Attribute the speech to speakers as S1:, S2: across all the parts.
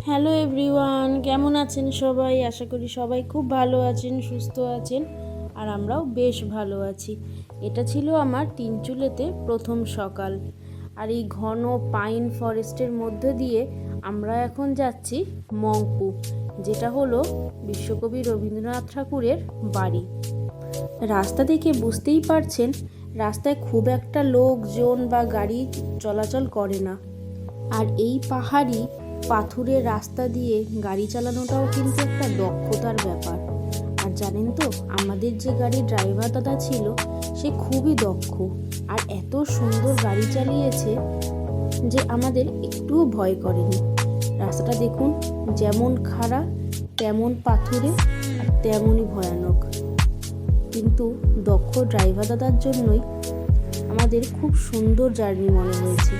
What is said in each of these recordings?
S1: Hello everyone, কেমন আছেন সবাই? আশা করি সবাই খুব ভালো আছেন, সুস্থ আছেন। আর আমরাও বেশ ভালো আছি। এটা ছিল আমার তিনচুলেতে প্রথম সকাল। আর এই ঘন পাইন ফরেস্টের মধ্যে দিয়ে আমরা এখন যাচ্ছি মংপু, যেটা হলো বিশ্বকবি রবীন্দ্রনাথ ঠাকুরের বাড়ি। রাস্তা দেখে বুঝতেই পারছেন রাস্তায় খুব একটা লোকজন বা গাড়ি চলাচল করে না। আর এই পাহাড়ি পাথুরে রাস্তা দিয়ে গাড়ি চালানোটাও কিন্তু একটা দক্ষতার ব্যাপার। আর জানেন তো, আমাদের যে গাড়ির ড্রাইভার দাদা ছিল সে খুবই দক্ষ, আর এত সুন্দর গাড়ি চালিয়েছে যে আমাদের একটুও ভয় করেনি। রাস্তাটা দেখুন, যেমন খাড়া তেমন পাথুরে আর তেমনই ভয়ানক, কিন্তু দক্ষ ড্রাইভার দাদার জন্যই আমাদের খুব সুন্দর জার্নি মনে হয়েছে।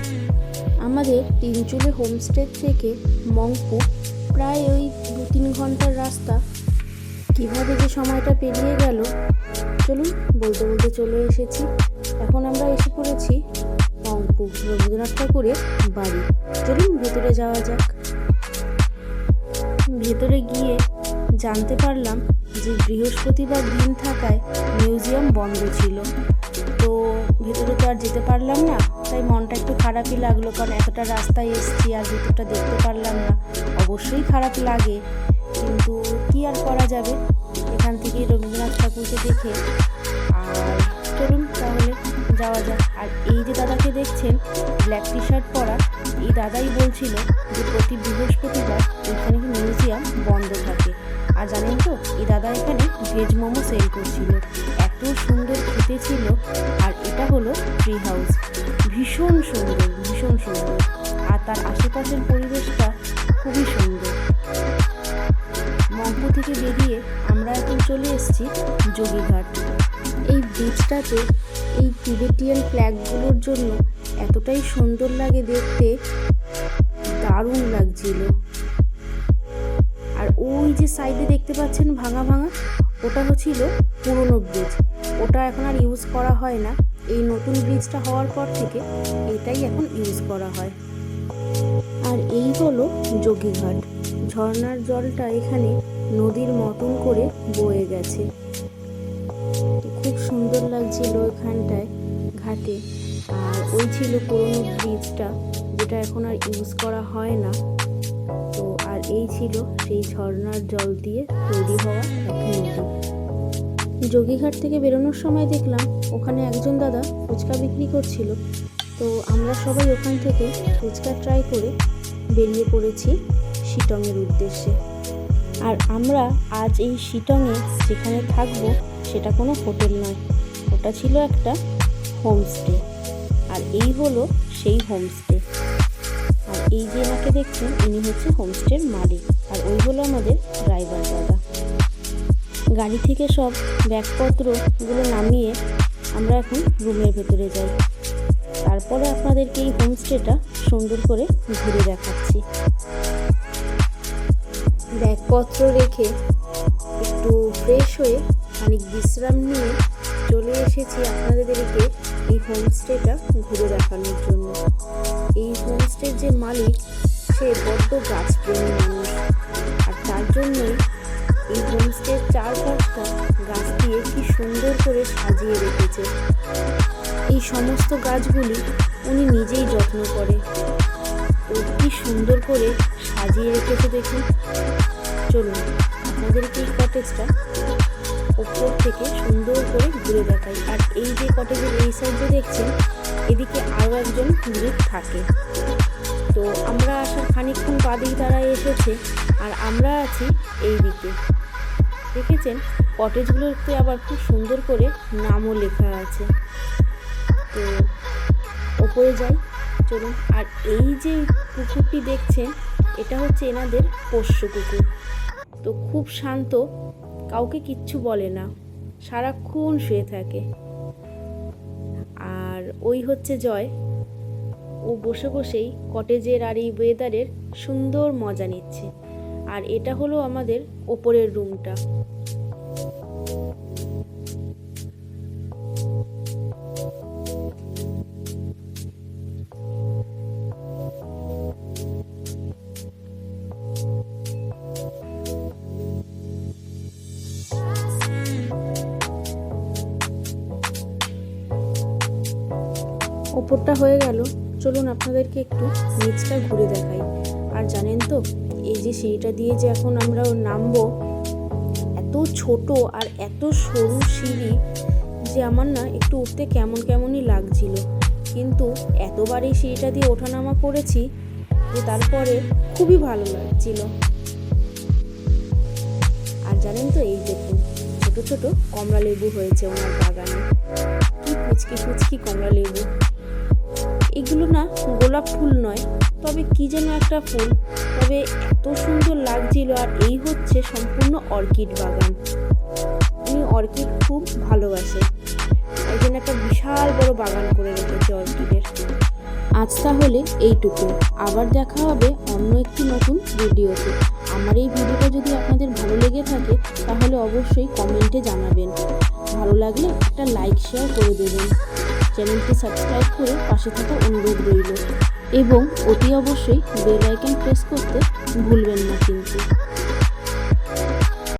S1: আমাদের তিনচুলে হোমস্টে থেকে মংপু প্রায় ওই 2-3 ঘন্টার রাস্তা। কীভাবে যে সময়টা পেরিয়ে গেল চলুন বলতে বলতে চলে এসেছি। এখন আমরা এসে পড়েছি মংপু, রবীন্দ্রনাথ ঠাকুরের বাড়ি। চলুন ভেতরে যাওয়া যাক। ভেতরে গিয়ে জানতে পারলাম যে বৃহস্পতিবার দিন থাকায় মিউজিয়াম বন্ধ ছিল। তো ভেতরে তো আর যেতে পারলাম না, তাই মনটা একটু খারাপই লাগলো, কারণ এতটা রাস্তায় এসেছি আর ভেতরটা দেখতে পারলাম না। অবশ্যই খারাপ লাগে, কিন্তু কি আর করা যাবে, এখান থেকে রবীন্দ্রনাথ ঠাকুরকে দেখে। আর চলুন তাহলে যাওয়া যাক। আর এই যে দাদাকে দেখছেন ব্ল্যাক টি শার্ট পরা, এই দাদাই বলছিল যে প্রতি বৃহস্পতিবার এখানে মিউজিয়াম বন্ধ থাকে। আর জানেন তো, এই দাদা এখানে ভেজ মোমো সেল করছিল, এত সুন্দর খেতে ছিল। আর এটা হলো ট্রি হাউস, ভীষণ সুন্দর ভীষণ সুন্দর, আর তার আশেপাশের পরিবেশটা খুবই সুন্দর। মংপু থেকে বেরিয়ে আমরা এখন চলে এসেছি যোগীঘাট। এই ব্রিজটাতে এই তিবেটিয়ান ফ্ল্যাগগুলোর জন্য এতটাই সুন্দর লাগে দেখতে, দারুণ লাগছিল। আর ওই যে সাইডে দেখতে পাচ্ছেন ভাঙা ভাঙা, ওটা হচ্ছিল পুরনো ব্রিজ, ওটা এখন আর ইউজ করা হয় না। এই নতুন ব্রিজটা হওয়ার পর থেকে এটাই এখন ইউজ করা হয়। আর এই হলো যোগীঘাট, ঝর্ণার জলটা এখানে নদীর মতন করে বয়ে গেছে। তো খুব সুন্দর লাগছিল এখানটায় ঘাটে। আর ওই ছিল পুরনো ব্রিজটা, যেটা এখন আর ইউজ করা হয় না। তো আর এই ছিল সেই ঝর্ণার জল দিয়ে তৈরি হওয়া একটা নদী। যোগীঘাট থেকে বেরোনোর সময় দেখলাম ওখানে একজন দাদা ফুচকা বিক্রি করছিল। তো আমরা সবাই ওখান থেকে ফুচকা ট্রাই করে বেরিয়ে পড়েছি শিটংয়ের উদ্দেশ্যে। আর আমরা আজ এই শিটংয়ে যেখানে থাকবো সেটা কোনো হোটেল নয়, ওটা ছিল একটা হোমস্টে। আর এই হলো সেই হোমস্টে। আর এই যে এনাকে দেখছেন, ইনি হচ্ছে হোমস্টের মালিক। আর ওই হলো আমাদের ড্রাইভার দাদা। গাড়ি থেকে সব ব্যাগপত্রগুলো নামিয়ে আমরা এখন রুমের ভেতরে যাই, তারপরে আপনাদেরকে এই হোমস্টেটা সুন্দর করে ঘুরে দেখাচ্ছি। ব্যাগপত্র রেখে একটু ফ্রেশ হয়ে খানিক বিশ্রাম নিয়ে চলে এসেছি আপনাদেরকে এই হোমস্টেটা ঘুরে দেখানোর জন্য। এই হোমস্টের যে মালিক সে বড্ড গাছপ্রেমী মানুষ, আর তার জন্যই এই হোমস্টের চারপাশটা গাছ দিয়ে কি সুন্দর করে সাজিয়ে রেখেছে। এই সমস্ত গাছগুলি উনি নিজেই যত্ন করে, তো কি সুন্দর করে সাজিয়ে রেখেছে দেখুন। চলুন আপনাদেরকে এই কটেজটা উপর থেকে সুন্দর করে ঘুরে দেখাই। আর এই যে কটেজের এই সাইডে দেখছেন, এদিকে আরও একজন গৃহী থাকে। তো আমরা আসার খানিকক্ষণ বাদেই তারা এসেছে, আর আমরা আছি এই দিকে। দেখেছেন কটেজগুলোতে আবার খুব সুন্দর করে নামও লেখা আছে। তো ওপরে যাই চলুন। আর এই যে কুকুরটি দেখছেন, এটা হচ্ছে এনাদের পোষ্য কুকুর। তো খুব শান্ত, কাউকে কিচ্ছু বলে না, সারাক্ষণ শুয়ে থাকে। আর ওই হচ্ছে জয়, ও বসে বসেই কটেজের আর এই ওয়েদারের সুন্দর মজা নিচ্ছে। আর এটা হলো আমাদের ওপরের রুমটা। ওপরটা হয়ে গেল, চলুন আপনাদেরকে একটু নিচটা ঘুরে দেখাই। আর জানেন তো, এই যে সিঁড়িটা দিয়ে যে এখন আমরা নামবো, এত ছোট আর এত সরু সিঁড়ি যে আমার না একটু উঠতে কেমনই লাগছিল, কিন্তু এতবার এই সিঁড়িটা দিয়ে ওঠানামা করেছি যে তারপরে খুবই ভালো লাগছিল। আর জানেন তো, এই দেখুন ছোট ছোট কমলা লেবু হয়েছে ওনার বাগানে, কি কুচকি কমলা লেবু। এগুলো না গোলাপ ফুল নয়, তবে কি যেন একটা ফুল, তবে এত সুন্দর লাগছিল। আর এই হচ্ছে সম্পূর্ণ অর্কিড বাগান। উনি অর্কিড খুব ভালোবাসে, এই জন্য একটা বিশাল বড় বাগান করে রেখেছে অর্কিডের। আজ তাহলে এইটুকু, আবার দেখা হবে অন্য একটি নতুন ভিডিওতে। আমার এই ভিডিওটা যদি আপনাদের ভালো লেগে থাকে তাহলে অবশ্যই কমেন্টে জানাবেন। ভালো লাগলে একটা লাইক শেয়ার করে দেবেন, চ্যানেলটি সাবস্ক্রাইব করে পাশে থাকা অনুরোধ রইল এবং অতি অবশ্যই বেল আইকন প্রেস করতে ভুলবেন না কিন্তু।